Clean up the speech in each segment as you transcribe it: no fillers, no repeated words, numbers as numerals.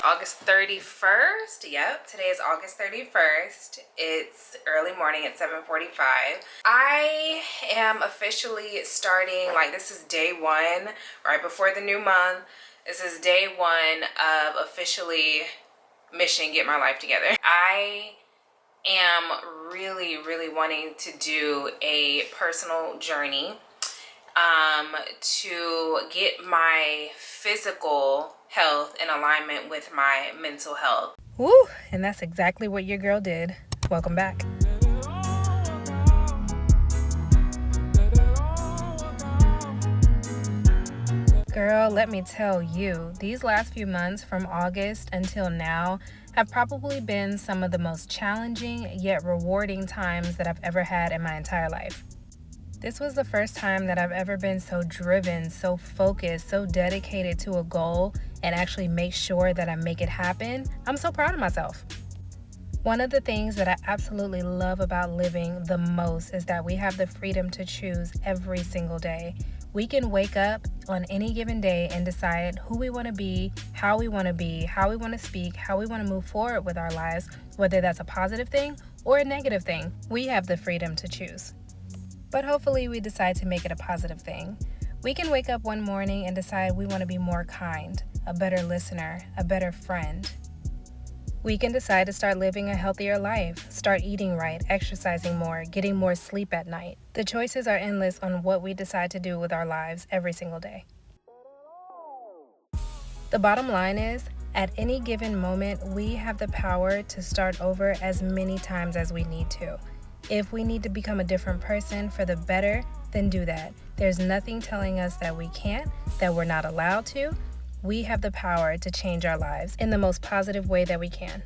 August 31st. Yep, today is August 31st. It's early morning at 7:45. I am officially starting, like, this is day one, right before the new month. This is day one of officially mission get my life together. I am really wanting to do a personal journey to get my physical health in alignment with my mental health. Woo! And that's exactly what your girl did. Welcome back. Girl, let me tell you, these last few months from August until now have probably been some of the most challenging yet rewarding times that I've ever had in my entire life. This was the first time that I've ever been so driven, so focused, so dedicated to a goal and actually make sure that I make it happen. I'm so proud of myself. One of the things that I absolutely love about living the most is that we have the freedom to choose every single day. We can wake up on any given day and decide who we want to be, how we want to be, how we want to speak, how we want to move forward with our lives, whether that's a positive thing or a negative thing. We have the freedom to choose. But hopefully we decide to make it a positive thing. We can wake up one morning and decide we want to be more kind, a better listener, a better friend. We can decide to start living a healthier life, start eating right, exercising more, getting more sleep at night. The choices are endless on what we decide to do with our lives every single day. The bottom line is, at any given moment, we have the power to start over as many times as we need to. If we need to become a different person for the better, then do that. There's nothing telling us that we can't, that we're not allowed to. We have the power to change our lives in the most positive way that we can.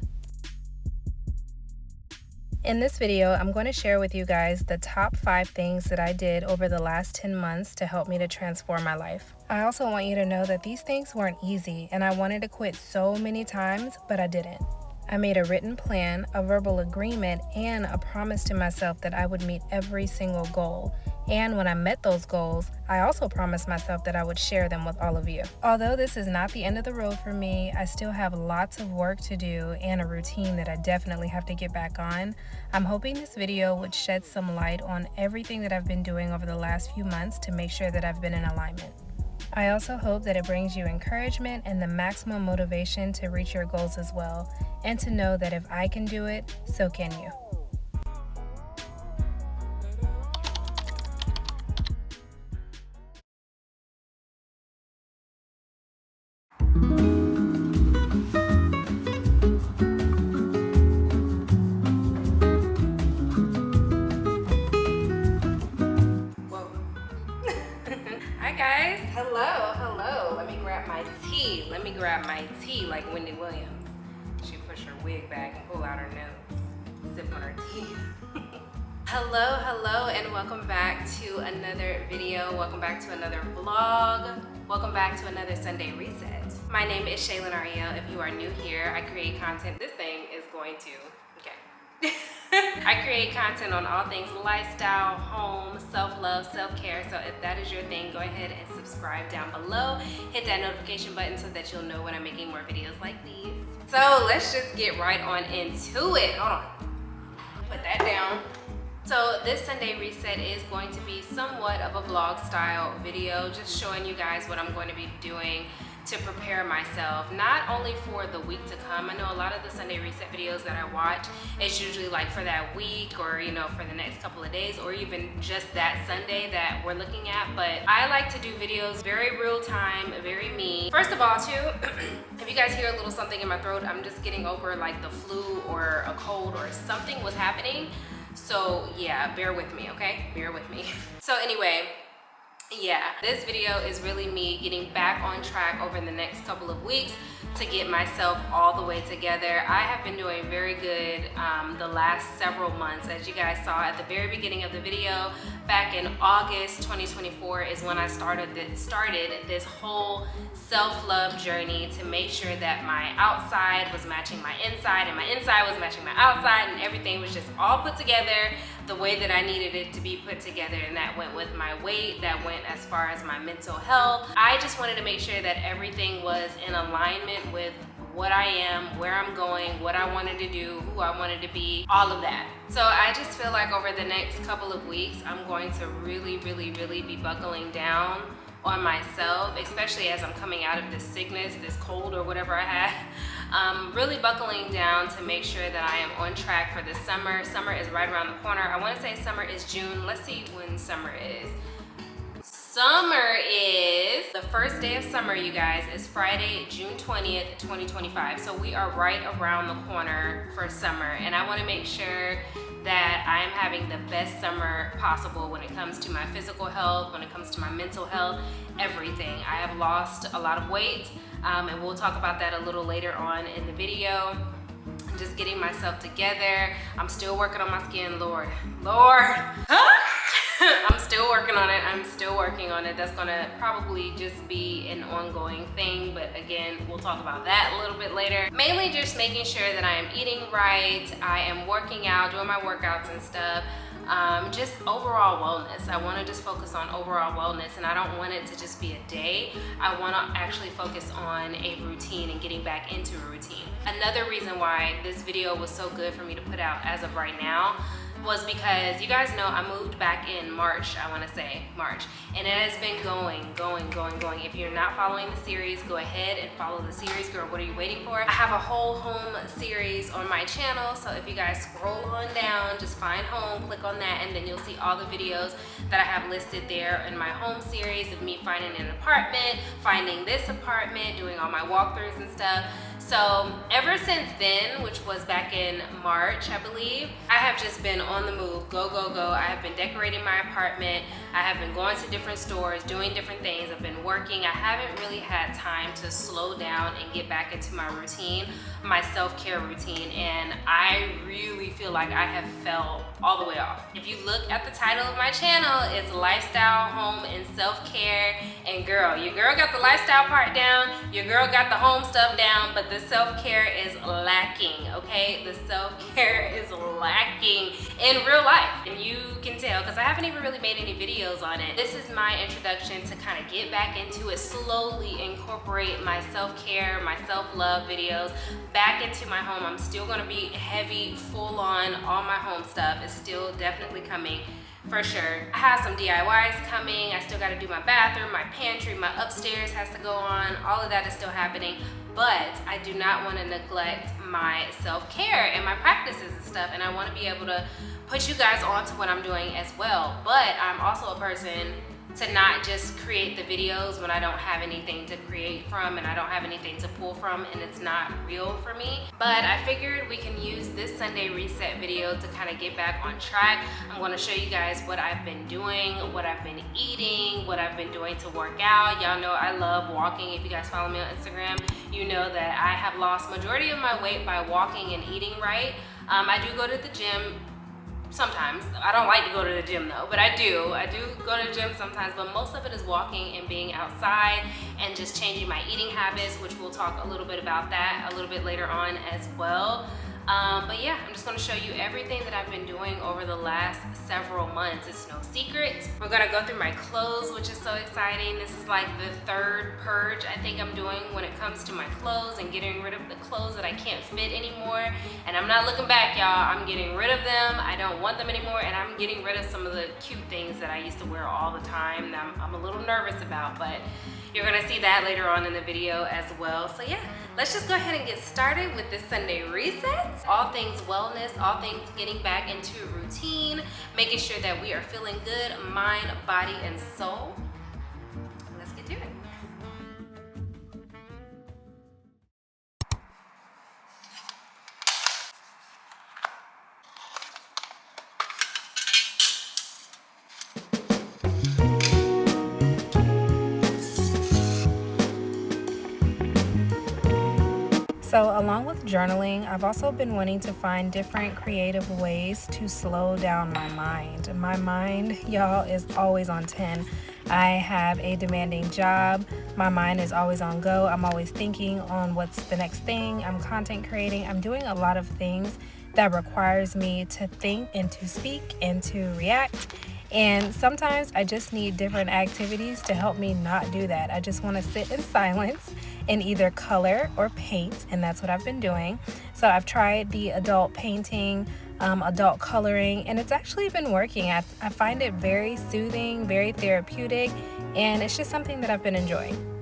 In this video, I'm going to share with you guys the top 5 things that I did over the last 10 months to help me to transform my life. I also want you to know that these things weren't easy, and I wanted to quit so many times, but I didn't. I made a written plan, a verbal agreement, and a promise to myself that I would meet every single goal. And when I met those goals, I also promised myself that I would share them with all of you. Although this is not the end of the road for me, I still have lots of work to do and a routine that I definitely have to get back on. I'm hoping this video would shed some light on everything that I've been doing over the last few months to make sure that I've been in alignment. I also hope that it brings you encouragement and the maximum motivation to reach your goals as well, and to know that if I can do it, so can you. Hi guys, hello. Let me grab my tea like Wendy Williams. She pushed her wig back and pull out her nose, sip on her tea. Hello, and welcome back to another video. Welcome back to another vlog. Welcome back to another Sunday Reset. My name is Ari'el. If you are new here, I create content. This thing is going to, okay. I create content on all things lifestyle, home, self-love, self-care. So if that is your thing, go ahead and subscribe down below. Hit that notification button so that you'll know when I'm making more videos like these. So let's just get right on into it. Hold on. Put that down. So this Sunday Reset is going to be somewhat of a vlog style video, just showing you guys what I'm going to be doing to prepare myself, not only for the week to come. I know a lot of the Sunday Reset videos that I watch, it's usually like for that week or, you know, for the next couple of days or even just that Sunday that we're looking at. But I like to do videos very real time, very me. First of all, too, if you guys hear a little something in my throat, I'm just getting over like the flu or a cold or something was happening. So yeah, bear with me, okay? Bear with me. So anyway, yeah, this video is really me getting back on track over the next couple of weeks to get myself all the way together. I have been doing very good the last several months. As you guys saw at the very beginning of the video, back in August 2024 is when I started this whole self-love journey to make sure that my outside was matching my inside and my inside was matching my outside, and everything was just all put together the way that I needed it to be put together. And that went with my weight, that went as far as my mental health. I just wanted to make sure that everything was in alignment with what I am, where I'm going, what I wanted to do, who I wanted to be, all of that. So I just feel like over the next couple of weeks, I'm going to really be buckling down on myself, especially as I'm coming out of this sickness, this cold or whatever I had. Really buckling down to make sure that I am on track for the summer. Summer is right around the corner. I want to say summer is June. Let's see when summer is. Summer is, the first day of summer, you guys, is Friday, June 20th, 2025. So we are right around the corner for summer, and I want to make sure that I am having the best summer possible when it comes to my physical health, when it comes to my mental health, everything. I have lost a lot of weight, and we'll talk about that a little later on in the video. I'm just getting myself together. I'm still working on my skin, Lord. I'm still working on it. I'm still working on it. That's gonna probably just be an ongoing thing, but again, we'll talk about that a little bit later. Mainly just making sure that I am eating right, I am working out, doing my workouts and stuff. Just overall wellness. I want to just focus on overall wellness, and I don't want it to just be a day. I want to actually focus on a routine and getting back into a routine. Another reason why this video was so good for me to put out as of right now was because you guys know I moved back in March, I want to say March, and it has been going. If you're not following the series, go ahead and follow the series, girl. What are you waiting for? I have a whole home series on my channel, so if you guys scroll on down, just find home, click on that, and then you'll see all the videos that I have listed there in my home series of me finding an apartment, finding this apartment, doing all my walkthroughs and stuff. So ever since then, which was back in March, I believe, I have just been on the move, go. I have been decorating my apartment. I have been going to different stores, doing different things. I've been working. I haven't really had time to slow down and get back into my routine, my self-care routine, and I really feel like I have fell all the way off. If you look at the title of my channel, it's Lifestyle, Home, and Self-Care, and girl, your girl got the lifestyle part down, your girl got the home stuff down, but the self-care is lacking, okay? The self-care is lacking in real life, and you can tell because I haven't even really made any videos on it. This is my introduction to kind of get back into it, slowly incorporate my self-care, my self-love videos back into my home. I'm still going to be heavy, full-on, all my home stuff is still definitely coming. For sure. I have some DIYs coming. I still got to do my bathroom, my pantry, my upstairs has to go on. All of that is still happening, but I do not want to neglect my self-care and my practices and stuff, and I want to be able to put you guys on to what I'm doing as well. But I'm also a person to not just create the videos when I don't have anything to create from and I don't have anything to pull from and it's not real for me. But I figured we can use this Sunday reset video to kind of get back on track. I'm going to show you guys what I've been doing, what I've been eating, what I've been doing to work out. Y'all know I love walking. If you guys follow me on Instagram, you know that I have lost majority of my weight by walking and eating right. I do go to the gym sometimes. I don't like to go to the gym though, but I do go to the gym sometimes, but most of it is walking and being outside and just changing my eating habits, which we'll talk a little bit about that a little bit later on as well. But yeah, I'm just going to show you everything that I've been doing over the last several months. It's no secret. We're going to go through my clothes, which is so exciting. This is like the third purge I think I'm doing when it comes to my clothes and getting rid of the clothes that I can't fit anymore. And I'm not looking back, y'all. I'm getting rid of them. I don't want them anymore, and I'm getting rid of some of the cute things that I used to wear all the time that I'm a little nervous about, but you're gonna see that later on in the video as well. So yeah, let's just go ahead and get started with this Sunday reset. All things wellness, all things getting back into routine, making sure that we are feeling good, mind, body, and soul. Let's get to it. So along with journaling, I've also been wanting to find different creative ways to slow down my mind. My mind, y'all, is always on 10. I have a demanding job. My mind is always on go. I'm always thinking on what's the next thing. I'm content creating. I'm doing a lot of things that requires me to think and to speak and to react. And sometimes I just need different activities to help me not do that. I just want to sit in silence in either color or paint, and that's what I've been doing. So I've tried the adult painting, adult coloring, and it's actually been working. I find it very soothing, very therapeutic, and it's just something that I've been enjoying.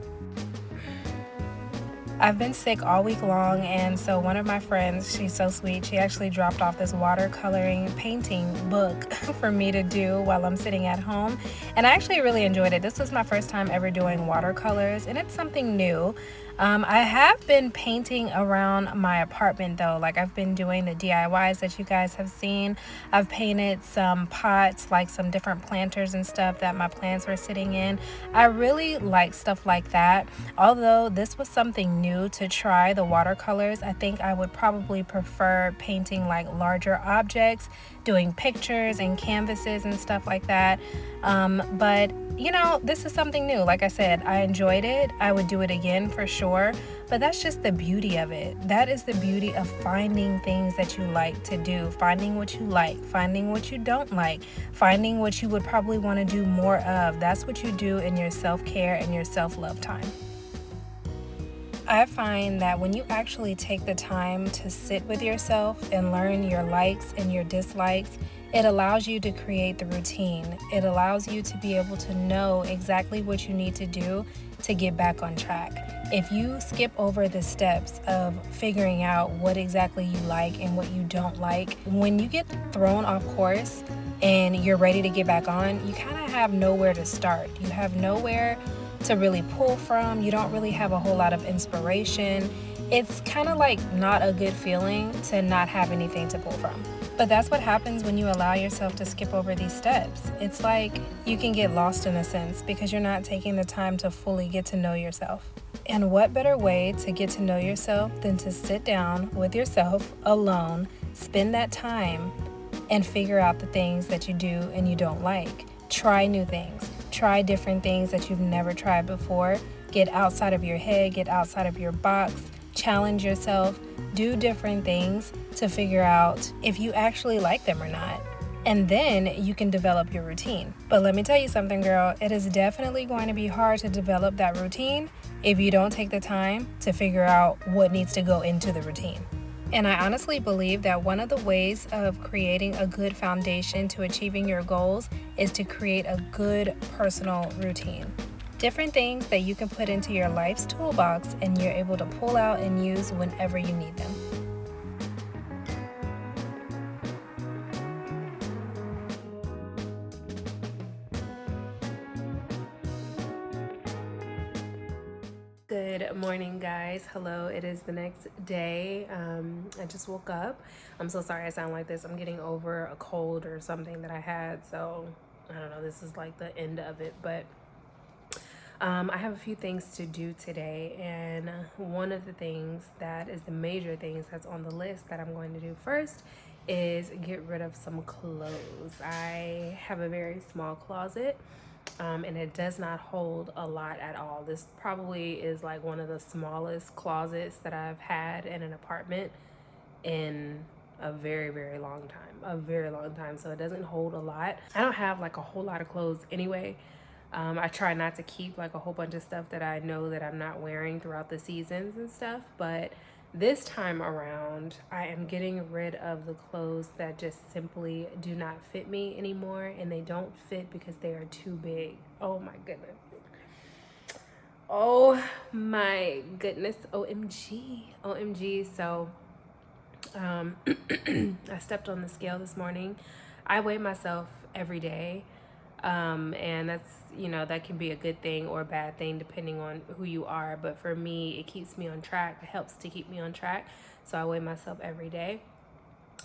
I've been sick all week long, and so one of my friends, she's so sweet, she actually dropped off this watercoloring painting book for me to do while I'm sitting at home, and I actually really enjoyed it. This was my first time ever doing watercolors, and it's something new. I have been painting around my apartment though. Like, I've been doing the DIYs that you guys have seen. I've painted some pots, like some different planters and stuff that my plants were sitting in. I really like stuff like that. Although this was something new to try, the watercolors, I think I would probably prefer painting like larger objects, doing pictures and canvases and stuff like that. But you know, this is something new. Like I said, I enjoyed it. I would do it again for sure. But that's just the beauty of it. That is the beauty of finding things that you like to do, finding what you like, finding what you don't like, finding what you would probably want to do more of. That's what you do in your self-care and your self-love time. I find that when you actually take the time to sit with yourself and learn your likes and your dislikes, it allows you to create the routine. It allows you to be able to know exactly what you need to do to get back on track. If you skip over the steps of figuring out what exactly you like and what you don't like, when you get thrown off course and you're ready to get back on, you kind of have nowhere to start. You have nowhere to really pull from. You don't really have a whole lot of inspiration. It's kind of like not a good feeling to not have anything to pull from. But that's what happens when you allow yourself to skip over these steps. It's like you can get lost in a sense because you're not taking the time to fully get to know yourself. And what better way to get to know yourself than to sit down with yourself alone, spend that time, and figure out the things that you do and you don't like. Try new things. Try different things that you've never tried before. Get outside of your head, get outside of your box, challenge yourself, do different things to figure out if you actually like them or not. And then you can develop your routine. But let me tell you something, girl, it is definitely going to be hard to develop that routine if you don't take the time to figure out what needs to go into the routine. And I honestly believe that one of the ways of creating a good foundation to achieving your goals is to create a good personal routine. Different things that you can put into your life's toolbox and you're able to pull out and use whenever you need them. Good morning, guys. Hello, it is the next day. I just woke up. I'm so sorry I sound like this. I'm getting over a cold or something that I had, so I don't know, this is like the end of it, but I have a few things to do today, and one of the things that is the major things that's on the list that I'm going to do first is get rid of some clothes. I have a very small closet, and it does not hold a lot at all. This probably is like one of the smallest closets that I've had in an apartment in a very, very long time. So it doesn't hold a lot. I don't have like a whole lot of clothes anyway. I try not to keep like a whole bunch of stuff that I know that I'm not wearing throughout the seasons and stuff, but this time around, I am getting rid of the clothes that just simply do not fit me anymore, and they don't fit because they are too big. Oh my goodness. Oh my goodness. OMG. OMG. So, I stepped on the scale this morning. I weigh myself every day. And that's, you know, that can be a good thing or a bad thing depending on who you are. But for me, it keeps me on track. It helps to keep me on track. So I weigh myself every day.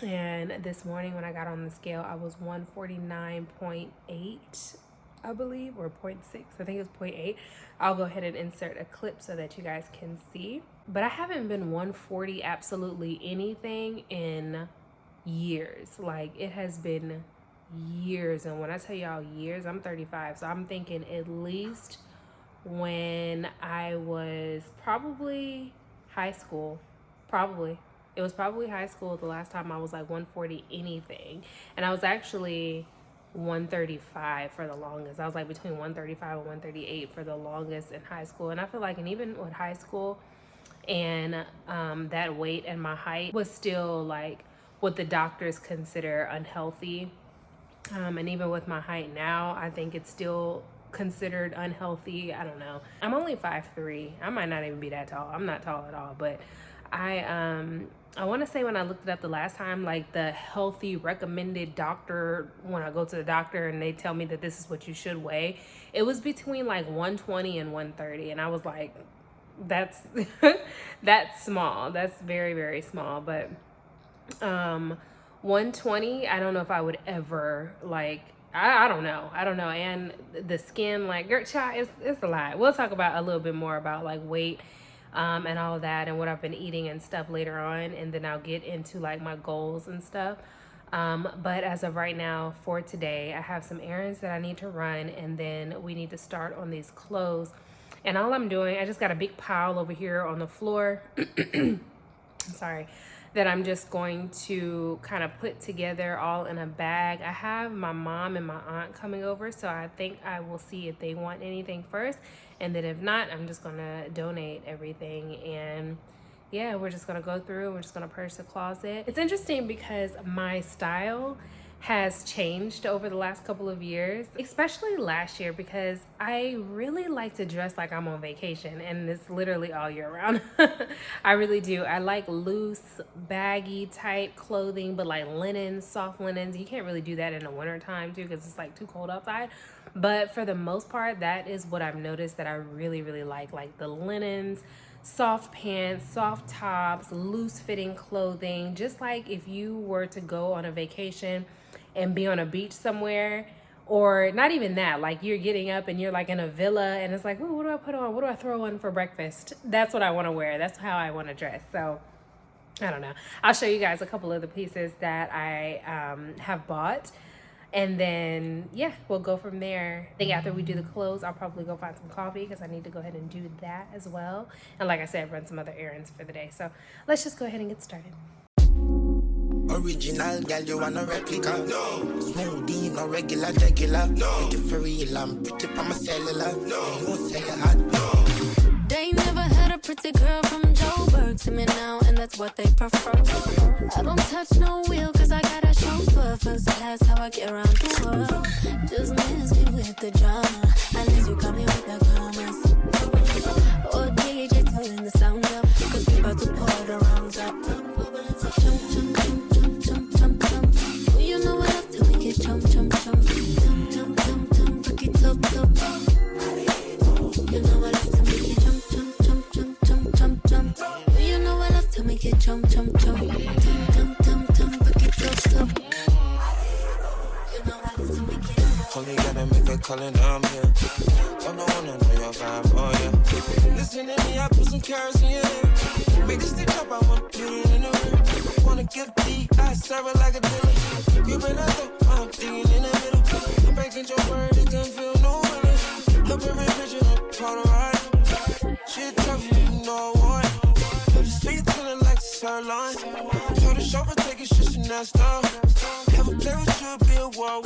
And this morning when I got on the scale, I was 149.8, I believe, or 0.6. I think it was 0.8. I'll go ahead and insert a clip so that you guys can see. But I haven't been 140 absolutely anything in years. Like, it has been years. And when I tell y'all years, I'm 35, so I'm thinking at least when I was probably high school. It was probably high school the last time I was like 140 anything. And I was actually 135 for the longest. I was like between 135 and 138 for the longest in high school. And I feel like, and even with high school and that weight and my height was still like what the doctors consider unhealthy. And even with my height now, I think it's still considered unhealthy. I don't know. I'm only 5'3". I might not even be that tall. I'm not tall at all, but I want to say when I looked it up the last time, like the healthy recommended doctor, when I go to the doctor and they tell me that this is what you should weigh, it was between like 120 and 130. And I was like, that's, that's small. That's very, very small. But 120, I don't know if I would ever like, I don't know. And the skin, like, girl, child, it's a lot. We'll talk about a little bit more about like weight and all of that and what I've been eating and stuff later on, and then I'll get into like my goals and stuff. But as of right now, for today, I have some errands that I need to run, and then we need to start on these clothes. And all I'm doing, I just got a big pile over here on the floor. I'm sorry. That I'm just going to kind of put together all in a bag. I have my mom and my aunt coming over, so I think I will see if they want anything first, and then if not, I'm just gonna donate everything. And yeah, we're just gonna go through, we're just gonna purge the closet. It's interesting because my style has changed over the last couple of years, especially last year, because I really like to dress like I'm on vacation, and it's literally all year round. I really do. I like loose, baggy type clothing, but like linens, soft linens. You can't really do that in the winter time too, because it's like too cold outside. But for the most part, that is what I've noticed that I really, really like the linens, soft pants, soft tops, loose fitting clothing. Just like if you were to go on a vacation and be on a beach somewhere, or not even that, like you're getting up and you're like in a villa and it's like, ooh, what do I put on? What do I throw on for breakfast? That's what I want to wear. That's how I want to dress. So I don't know. I'll show you guys a couple of the pieces that I have bought. And then, yeah, we'll go from there. I think after we do the clothes, I'll probably go find some coffee because I need to go ahead and do that as well. And like I said, run some other errands for the day. So let's just go ahead and get started. Original girl, you want a replica? No. Smoothie, no regular. No. Make it for real, I'm pretty from my cellular. No. You won't sell it hot. No. They never had a pretty girl from Joburg to me now, and that's what they prefer. I don't touch no wheel, cause I got a chauffeur. First class, how I get around the world. Just miss me with the drama, unless you come here with the commas. Oh, DJ turn the sound up, cause we about to pour the rounds up. Jump, jump, jump, jump, jump, jump, jump. Well, you know I love to make it jump, jump, jump. Jump, jump, jump, jump, break it up, up. You know I love to make it jump, jump, jump, jump, jump, jump, jump. Well, you know I love to make it jump, jump, jump. Jump, jump, jump, jump, break it up, up. You know I love to make it. Only gotta make a call and I'm here. Don't know your vibe, oh yeah. Listen to me, I put some carrots in your head. Make this stitch up, I want to put it in the room. Wanna give D, I serve it like a dealer. You been out there, I'm digging in the middle. I'm breaking your word, it can feel no willing. Look every picture, look polarized. Shit tough, you know what. Put the street feeling like sirloin. Told the chauffeur, take it, shit, and that's style. Have a play with you, be a war.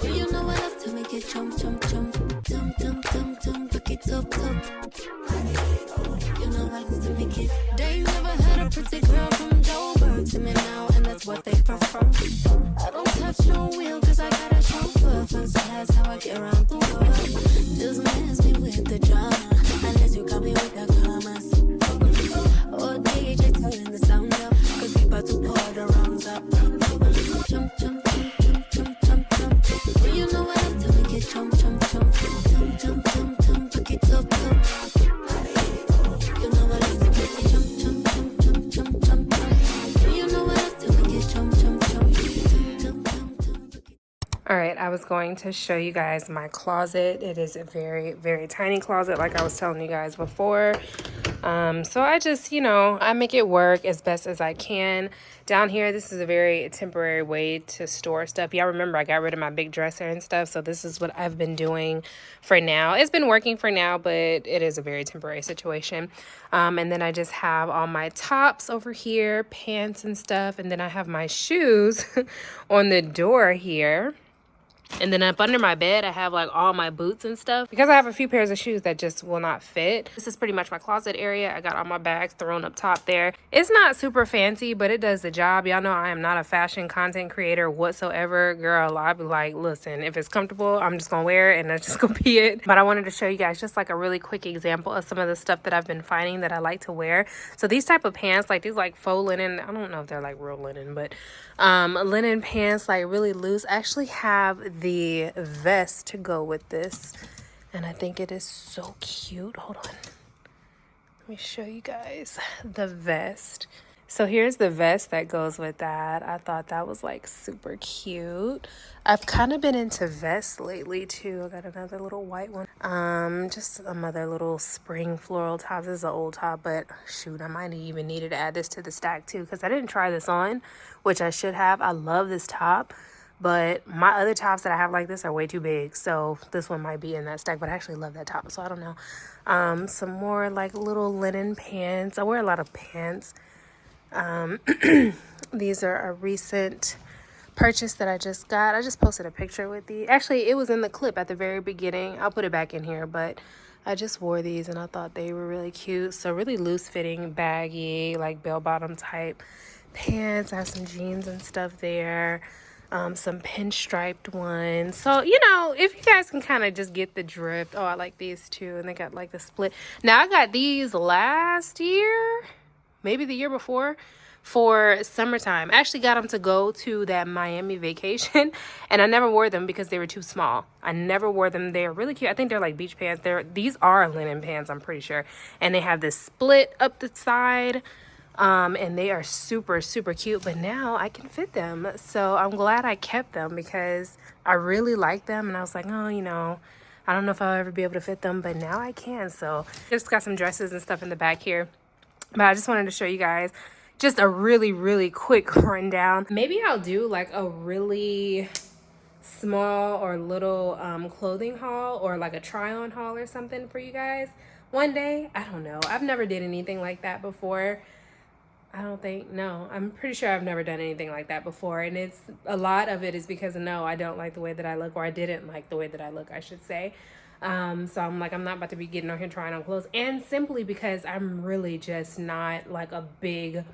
Well, you know I love to make it jump, jump, jump. Jump, jump, jump, jump, break it up, up. You know I love to make it. They never had a pretty girl from Joburg to me now, and that's what they prefer. I don't touch no wheel, cause I got a chauffeur. First class, how I get around the world. Just miss me with the drama, unless you got me with the commas. Oh, DJ turn the sound up, cause we about to pour the rounds up. Jump, jump, jump, jump, jump, jump. Well, you know I love to make it jump, jump, jump. Jump, jump, jump, jump, break it up, up. You know I love to make it jump, jump, jump, jump, jump, jump, jump. Well, you know I love to make it jump, jump, jump. Jump, jump, jump, jump. All right, I was going to show you guys my closet. It is a very, very tiny closet, like I was telling you guys before. So I just, I make it work as best as I can. Down here, this is a very temporary way to store stuff. Y'all remember I got rid of my big dresser and stuff, so this is what I've been doing for now. It's been working for now, but it is a very temporary situation. And then I just have all my tops over here, pants and stuff, and then I have my shoes on the door here. And then up under my bed, I have like all my boots and stuff because I have a few pairs of shoes that just will not fit. This is pretty much my closet area. I got all my bags thrown up top there. It's not super fancy, but it does the job. Y'all know I am not a fashion content creator whatsoever. Girl, I'll be like, listen, if it's comfortable, I'm just gonna wear it and that's just gonna be it. But I wanted to show you guys just like a really quick example of some of the stuff that I've been finding that I like to wear. So these type of pants, like these like faux linen, I don't know if they're like real linen, but linen pants, like really loose. I actually have the vest to go with this, and I think it is so cute. Hold on, let me show you guys the vest. So here's the vest that goes with that. I thought that was like super cute. I've kind of been into vests lately too. I got another little white one. Just another little spring floral top. This is an old top, but shoot, I might even needed to add this to the stack too because I didn't try this on, which I should have. I love this top, but my other tops that I have like this are way too big. So this one might be in that stack, but I actually love that top. So I don't know. Some more like little linen pants. I wear a lot of pants. These are a recent purchase that I just got. I just posted a picture with these. Actually, it was in the clip at the very beginning. I'll put it back in here, but I just wore these and I thought they were really cute. So really loose fitting, baggy, like bell bottom type pants. I have some jeans and stuff there. Some pinstriped ones. So, if you guys can kind of just get the drift. Oh, I like these too. And they got like the split. Now, I got these last year, maybe the year before, for summertime. I actually got them to go to that Miami vacation, and I never wore them because they were too small. I never wore them. They're really cute. I think they're like beach pants. These are linen pants, I'm pretty sure. And they have this split up the side. And they are super, super cute, but now I can fit them. So I'm glad I kept them because I really like them. And I was like, oh, I don't know if I'll ever be able to fit them, but now I can. So just got some dresses and stuff in the back here. But I just wanted to show you guys just a really, really quick rundown. Maybe I'll do like a really small or little clothing haul or like a try on haul or something for you guys one day. I don't know. I've never did anything like that before. I'm pretty sure I've never done anything like that before. And it's a lot of it is because I don't like the way that I look, or I didn't like the way that I look, I should say. So I'm like, I'm not about to be getting on here trying on clothes. And simply because I'm really just not like a big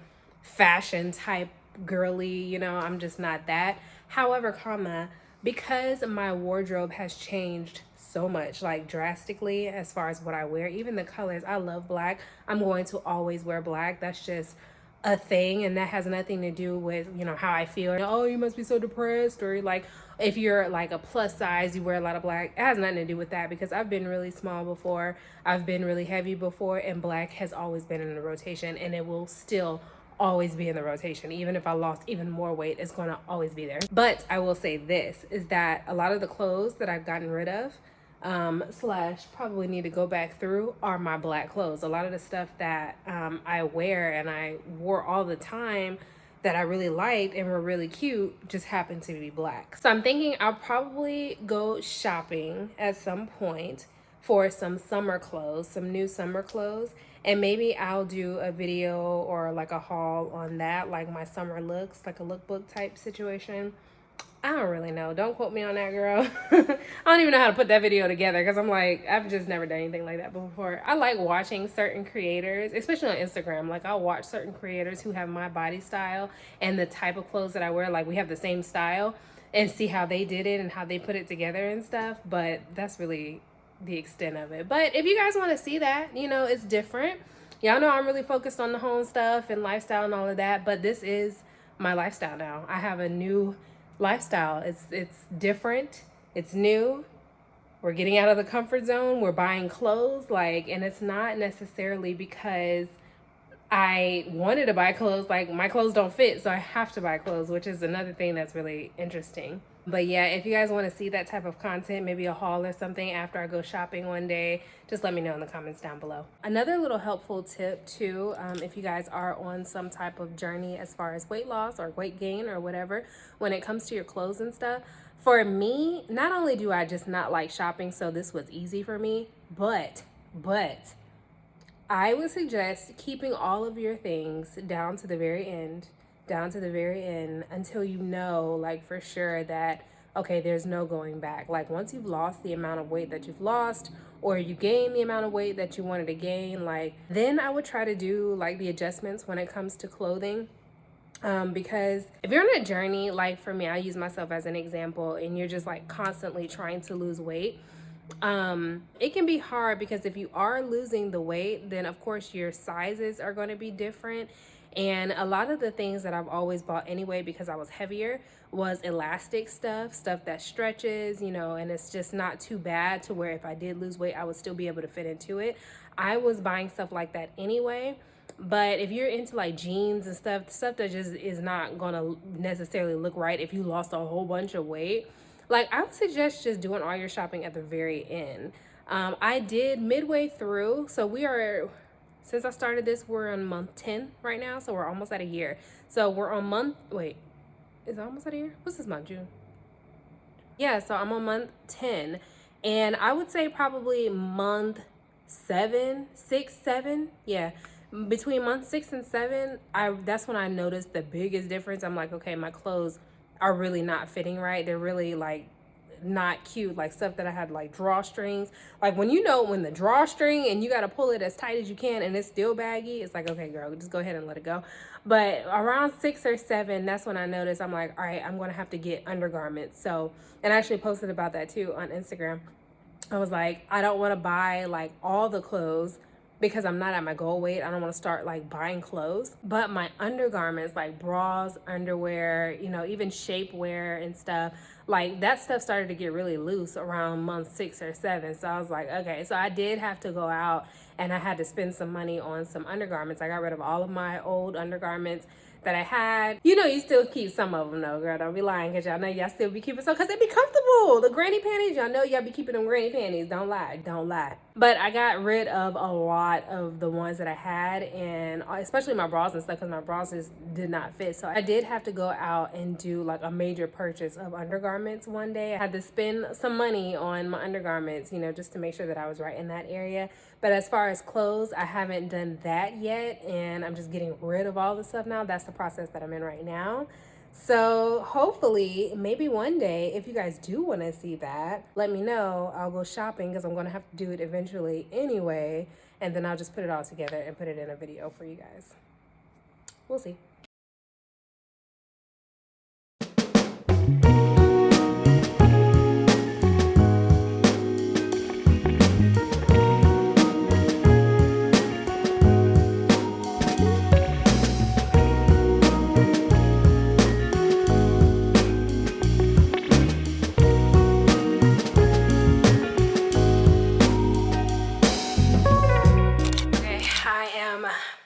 fashion type girly, I'm just not that. However, because my wardrobe has changed so much, like drastically, as far as what I wear, even the colors. I love black. I'm going to always wear black. That's just a thing, and that has nothing to do with how I feel. Oh, you must be so depressed, or like if you're like a plus size, you wear a lot of black. It has nothing to do with that because I've been really small before, I've been really heavy before, and black has always been in the rotation, and it will still always be in the rotation. Even if I lost even more weight, it's going to always be there. But I will say this is that a lot of the clothes that I've gotten rid of / probably need to go back through are my black clothes. A lot of the stuff that I wear and I wore all the time that I really liked and were really cute just happened to be black. So I'm thinking I'll probably go shopping at some point for some summer clothes, some new summer clothes, and maybe I'll do a video or like a haul on that, like my summer looks, like a lookbook type situation. I don't really know. Don't quote me on that, girl. I don't even know how to put that video together because I'm like, I've just never done anything like that before. I like watching certain creators, especially on Instagram. Like, I'll watch certain creators who have my body style and the type of clothes that I wear. Like, we have the same style, and see how they did it and how they put it together and stuff. But that's really the extent of it. But if you guys want to see that, it's different. Y'all know I'm really focused on the home stuff and lifestyle and all of that. But this is my lifestyle now. I have a new lifestyle. It's different, it's new, we're getting out of the comfort zone, we're buying clothes, and it's not necessarily because I wanted to buy clothes. Like, my clothes don't fit, so I have to buy clothes, which is another thing that's really interesting. But yeah, if you guys want to see that type of content, maybe a haul or something after I go shopping one day, just let me know in the comments down below. Another little helpful tip too, if you guys are on some type of journey as far as weight loss or weight gain or whatever, when it comes to your clothes and stuff, for me, not only do I just not like shopping, so this was easy for me, but I would suggest keeping all of your things down to the very end, until you know, like for sure that, okay, there's no going back. Like once you've lost the amount of weight that you've lost, or you gain the amount of weight that you wanted to gain, like then I would try to do like the adjustments when it comes to clothing. Because if you're on a journey, like for me, I use myself as an example, and you're just like constantly trying to lose weight, it can be hard because if you are losing the weight, then of course your sizes are going to be different. And a lot of the things that I've always bought anyway, because I was heavier, was elastic stuff that stretches, you know, and it's just not too bad to where if I did lose weight, I would still be able to fit into it. I was buying stuff like that anyway. But if you're into like jeans and stuff that just is not gonna necessarily look right if you lost a whole bunch of weight, like I would suggest just doing all your shopping at the very end. I did midway through, so we are, since I started this, we're on month 10 right now, so we're almost at a year. So we're on wait, is it almost at a year? What's this month, June? Yeah, so I'm on month 10, and I would say probably month 7, 6, 7, yeah. Between month 6 and 7, that's when I noticed the biggest difference. I'm like, okay, my clothes are really not fitting right. They're really like not cute, like stuff that I had like drawstrings. Like when the drawstring and you got to pull it as tight as you can and it's still baggy, it's like, okay, girl, just go ahead and let it go. But around 6 or 7, that's when I noticed, I'm like, all right, I'm going to have to get undergarments. So, and I actually posted about that too on Instagram. I was like, I don't want to buy like all the clothes because I'm not at my goal weight. I don't want to start like buying clothes, but my undergarments, like bras, underwear, you know, even shapewear and stuff, like that stuff started to get really loose around month 6 or 7. So I was like, okay, so I did have to go out and I had to spend some money on some undergarments. I got rid of all of my old undergarments that I had. You know, you still keep some of them though, girl. Don't be lying, because y'all know y'all still be keeping some because they be comfortable. The granny panties, y'all know y'all be keeping them granny panties. Don't lie. Don't lie. But I got rid of a lot of the ones that I had, and especially my bras and stuff, because my bras just did not fit. So I did have to go out and do like a major purchase of undergarments one day. I had to spend some money on my undergarments, you know, just to make sure that I was right in that area. But as far as clothes, I haven't done that yet, and I'm just getting rid of all the stuff now. That's the process that I'm in right now. So hopefully, maybe one day, if you guys do want to see that, let me know. I'll go shopping because I'm going to have to do it eventually anyway. And then I'll just put it all together and put it in a video for you guys. We'll see.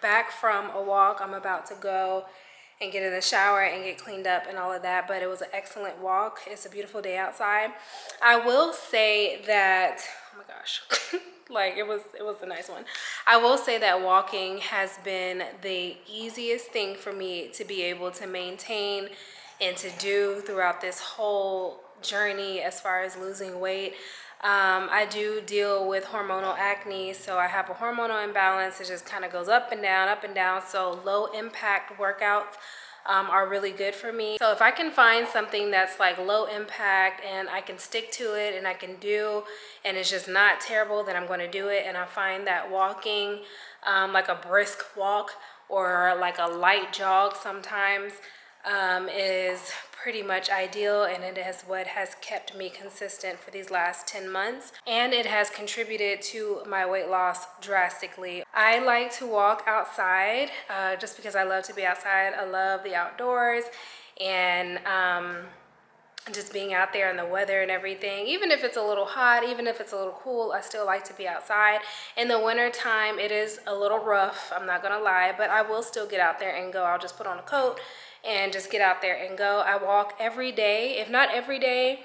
Back from a walk. I'm about to go and get in the shower and get cleaned up and all of that, but it was an excellent walk. It's a beautiful day outside. I will say that, oh my gosh, like it was a nice one. I will say that walking has been the easiest thing for me to be able to maintain and to do throughout this whole journey as far as losing weight. I do deal with hormonal acne, so I have a hormonal imbalance. It just kind of goes up and down. So low impact workouts are really good for me. So if I can find something that's like low impact and I can stick to it and I can do, and it's just not terrible, then I'm going to do it. And I find that walking, like a brisk walk or like a light jog sometimes, is pretty much ideal, and it is what has kept me consistent for these last 10 months, and it has contributed to my weight loss drastically. I like to walk outside just because I love to be outside. I love the outdoors, and just being out there in the weather and everything. Even if it's a little hot, even if it's a little cool, I still like to be outside. In the winter time, it is a little rough, I'm not gonna lie, but I will still get out there and go. I'll just put on a coat and just get out there and go. I walk every day. If not every day,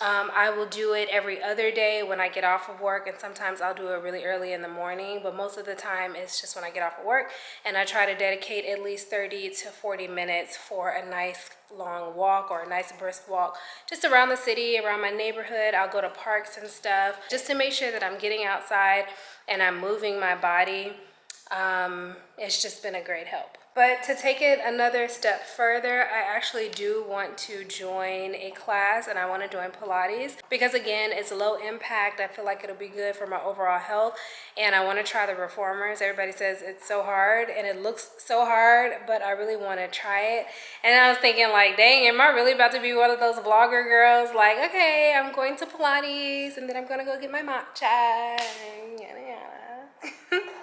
I will do it every other day when I get off of work, and sometimes I'll do it really early in the morning, but most of the time it's just when I get off of work, and I try to dedicate at least 30 to 40 minutes for a nice long walk or a nice brisk walk just around the city, around my neighborhood. I'll go to parks and stuff just to make sure that I'm getting outside and I'm moving my body. It's just been a great help. But to take it another step further, I actually do want to join a class, and I want to join Pilates because, again, it's low impact. I feel like it'll be good for my overall health, and I want to try the reformers. Everybody says it's so hard and it looks so hard, but I really want to try it. And I was thinking, like, dang, am I really about to be one of those vlogger girls? Like, okay, I'm going to Pilates and then I'm going to go get my matcha. Yada, yada.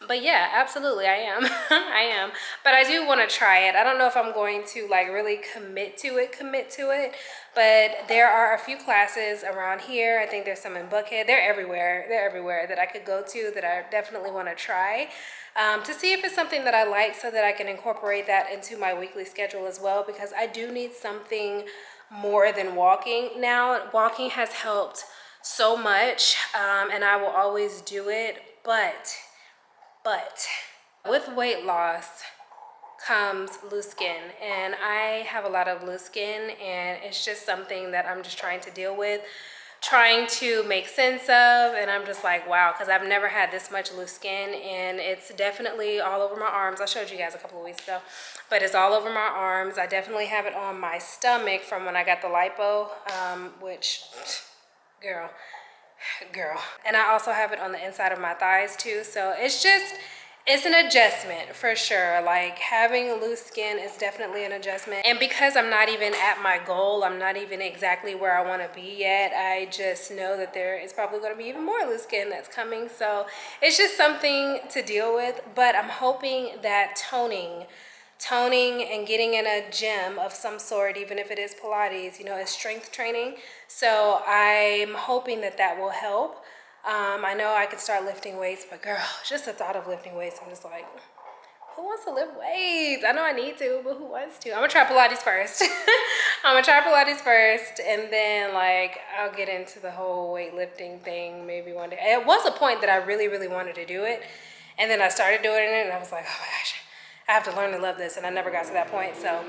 But yeah, absolutely, I am. I am. But I do want to try it. I don't know if I'm going to like really commit to it. But there are a few classes around here. I think there's some in Buckhead. They're everywhere that I could go to that I definitely want to try. To see if it's something that I like so that I can incorporate that into my weekly schedule as well, because I do need something more than walking. Now, walking has helped so much, and I will always do it, but with weight loss comes loose skin, and I have a lot of loose skin, and it's just something that I'm just trying to deal with, trying to make sense of. And I'm just like, wow, because I've never had this much loose skin, and it's definitely all over my arms. I showed you guys a couple of weeks ago, but it's all over my arms. I definitely have it on my stomach from when I got the lipo, which, girl. And I also have it on the inside of my thighs too. So it's an adjustment for sure. Like, having loose skin is definitely an adjustment. And because I'm not even at my goal, I'm not even exactly where I want to be yet, I just know that there is probably going to be even more loose skin that's coming. So it's just something to deal with. But I'm hoping that toning and getting in a gym of some sort, even if it is Pilates, is strength training. So I'm hoping that that will help. I know I could start lifting weights, but girl, just the thought of lifting weights, I'm just like, who wants to lift weights? I know I need to, but who wants to? I'm gonna try Pilates first. And then like I'll get into the whole weightlifting thing maybe one day. It was a point that I really, really wanted to do it, and then I started doing it, and I was like, oh my gosh, I have to learn to love this, and I never got to that point. So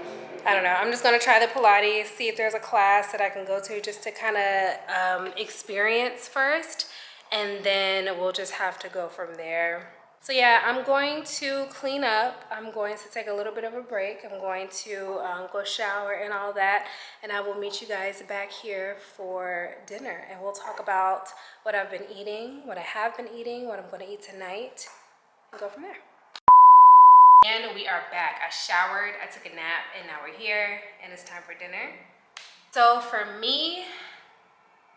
I don't know. I'm just gonna try the Pilates, see if there's a class that I can go to just to kind of experience first, and then we'll just have to go from there. So yeah, I'm going to clean up. I'm going to take a little bit of a break. I'm going to go shower and all that, and I will meet you guys back here for dinner, and we'll talk about what I've been eating, what I have been eating, what I'm going to eat tonight, and go from there. And we are back. I showered, I took a nap, and now we're here, and it's time for dinner. So for me,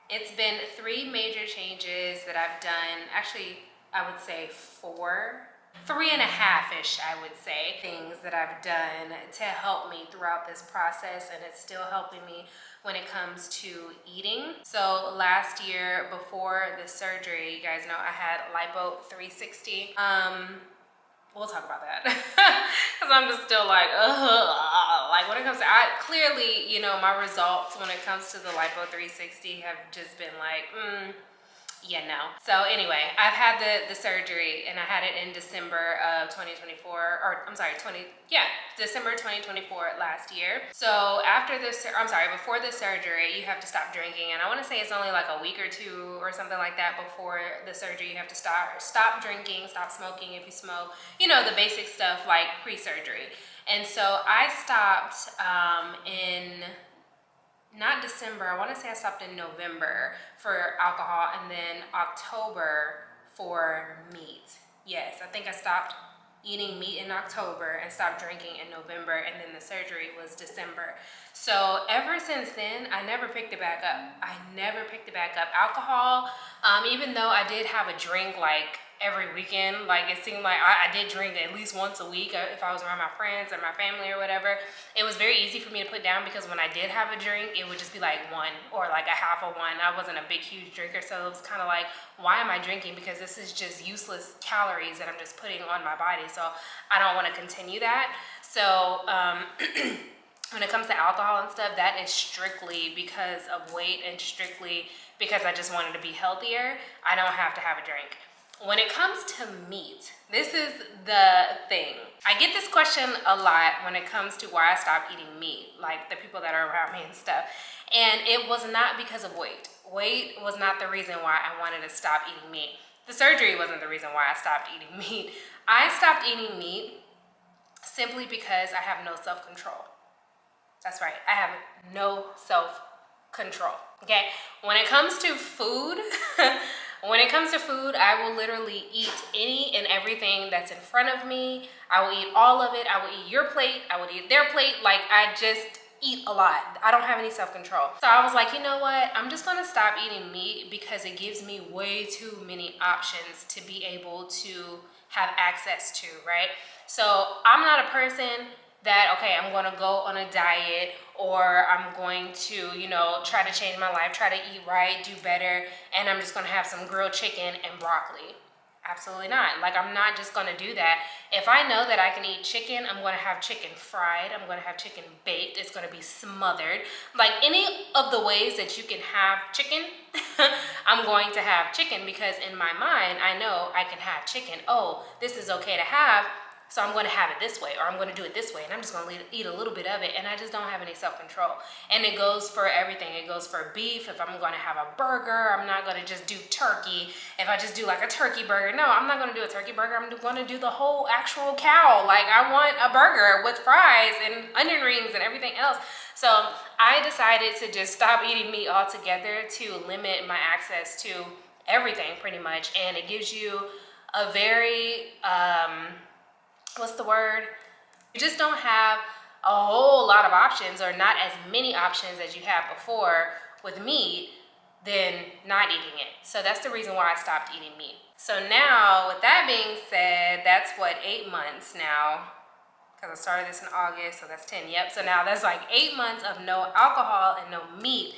it's been 3 major changes that I've done. Actually, I would say 4, 3.5-ish, I would say, things that I've done to help me throughout this process, and it's still helping me when it comes to eating. So last year, before the surgery, you guys know I had lipo 360. We'll talk about that because I'm just still like, like when it comes to, clearly, my results when it comes to the lipo 360 have just been like, yeah, no. So anyway, I've had the surgery, and I had it in December of 2024, or I'm sorry, December 2024 last year. So before the surgery, you have to stop drinking, and I want to say it's only like a week or 2 or something like that before the surgery. You have to stop drinking, stop smoking if you smoke, the basic stuff like pre-surgery. And so I stopped in not December, I want to say I stopped in November for alcohol, and then October for meat. Yes, I think I stopped eating meat in October and stopped drinking in November, and then the surgery was December. So ever since then, I never picked it back up. Alcohol, even though I did have a drink like every weekend, like it seemed like I did drink at least once a week if I was around my friends or my family or whatever. It was very easy for me to put down because when I did have a drink, it would just be like 1 or like a half of one. I wasn't a big, huge drinker, so it was kind of like, why am I drinking? Because this is just useless calories that I'm just putting on my body. So I don't want to continue that. So when it comes to alcohol and stuff, that is strictly because of weight and strictly because I just wanted to be healthier. I don't have to have a drink. When it comes to meat, this is the thing. I get this question a lot when it comes to why I stopped eating meat, like the people that are around me and stuff. And it was not because of weight. Weight was not the reason why I wanted to stop eating meat. The surgery wasn't the reason why I stopped eating meat. I stopped eating meat simply because I have no self-control. That's right, I have no self-control, okay? When it comes to food, I will literally eat any and everything that's in front of me. I will eat all of it. I will eat your plate. I will eat their plate. Like, I just eat a lot. I don't have any self-control. So I was like, you know what? I'm just gonna stop eating meat because it gives me way too many options to be able to have access to, right? So I'm not a person that, okay, I'm gonna go on a diet or I'm going to, you know, try to change my life, try to eat right, do better, and I'm just gonna have some grilled chicken and broccoli. Absolutely not. Like, I'm not just gonna do that. If I know that I can eat chicken, I'm gonna have chicken fried, I'm gonna have chicken baked, it's gonna be smothered. Like, any of the ways that you can have chicken, I'm going to have chicken because in my mind, I know I can have chicken. Oh, this is okay to have, so I'm going to have it this way, or I'm going to do it this way, and I'm just going to eat a little bit of it, and I just don't have any self-control. And it goes for everything. It goes for beef. If I'm going to have a burger, I'm not going to just do turkey. If I just do like a turkey burger, no, I'm not going to do a turkey burger. I'm going to do the whole actual cow. Like, I want a burger with fries and onion rings and everything else. So I decided to just stop eating meat altogether to limit my access to everything pretty much. And it gives you a very, what's the word? You just don't have a whole lot of options, or not as many options as you had before with meat, than not eating it. So that's the reason why I stopped eating meat. So now, with that being said, that's what, 8 months now, because I started this in August, so that's 10, yep. So now that's like 8 months of no alcohol and no meat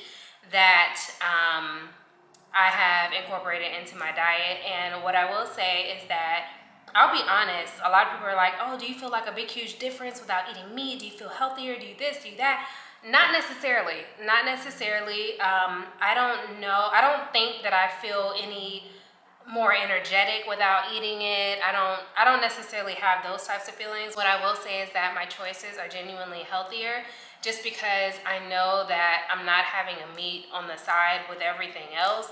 that I have incorporated into my diet. And what I will say is that, I'll be honest, a lot of people are like, oh, do you feel like a big, huge difference without eating meat? Do you feel healthier? Do you this, do you that? Not necessarily, not necessarily. I don't know. I don't think that I feel any more energetic without eating it. I don't necessarily have those types of feelings. What I will say is that my choices are genuinely healthier just because I know that I'm not having a meat on the side with everything else,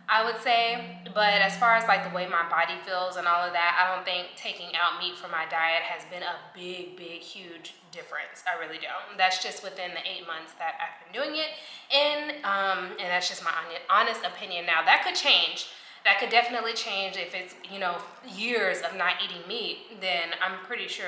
I would say. But as far as like the way my body feels and all of that, I don't think taking out meat from my diet has been a big, huge difference. I really don't. That's just within the 8 months that I've been doing it. And that's just my honest opinion. Now, that could change. That could definitely change if it's, you know, years of not eating meat. Then I'm pretty sure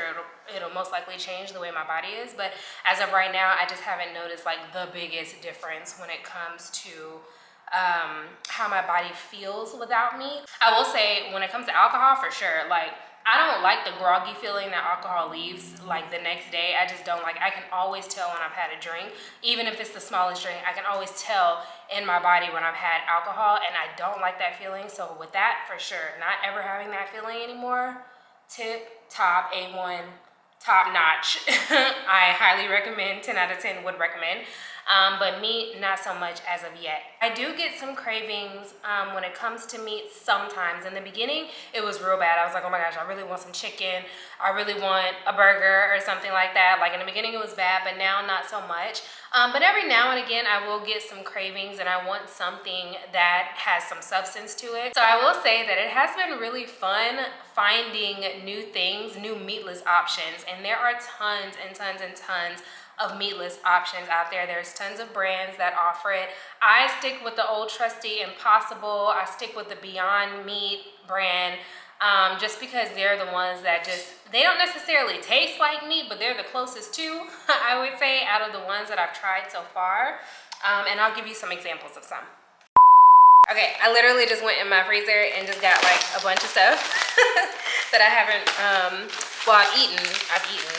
it'll most likely change the way my body is. But as of right now, I just haven't noticed like the biggest difference when it comes to how my body feels without meat. I will say, when it comes to alcohol, for sure, like, I don't like the groggy feeling that alcohol leaves like the next day. I just don't like. I can always tell when I've had a drink, even if it's the smallest drink. I can always tell in my body when I've had alcohol, and I don't like that feeling. So with that, for sure, not ever having that feeling anymore. Tip top, A1, top notch. I highly recommend. 10 out of 10 would recommend. But meat, not so much as of yet. I do get some cravings when it comes to meat sometimes. In the beginning, it was real bad. I was like, oh my gosh, I really want some chicken. I really want a burger or something like that. Like, in the beginning, it was bad, but now not so much. But every now and again, I will get some cravings and I want something that has some substance to it. So I will say that it has been really fun finding new things, new meatless options. And there are tons and tons and tons of meatless options out there. There's tons of brands that offer it. I stick with the old trusty Impossible. I stick with the Beyond Meat brand just because they're the ones that they don't necessarily taste like meat, but they're the closest to, I would say, out of the ones that I've tried so far. And I'll give you some examples of some. Okay, I literally just went in my freezer and just got like a bunch of stuff that I haven't, well, I've eaten.